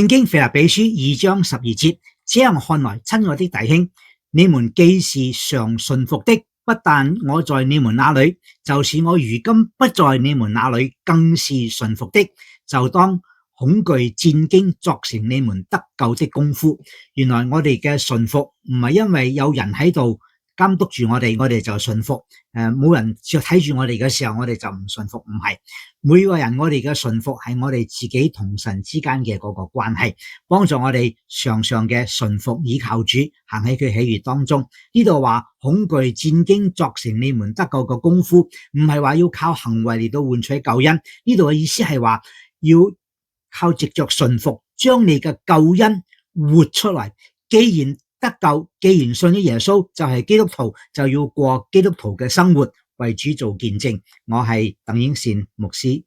聖經腓立比書2章12節，這樣看來，親愛的弟兄，你們既是常順服的，不但我在你們那裏，就是我如今不在你們那裏，更是順服的，就當恐懼戰兢作成你們得救的功夫。原來我哋嘅順服唔係因為有人喺度監督住我哋就順服。冇人睇住我哋嘅時候，我哋就唔順服。唔係，每個人我哋嘅順服係我哋自己同神之間嘅嗰個關係，幫助我哋常常嘅順服，倚靠主，行喺佢喜悅當中。呢度話恐懼戰兢作成你們得救嘅功夫，唔係話要靠行為嚟到換取救恩。呢度嘅意思係話要靠藉着順服，將你嘅救恩活出嚟。既然得救，既然信咗耶穌，就係基督徒，就要過基督徒嘅生活，為主做見證。我係鄧英善牧師。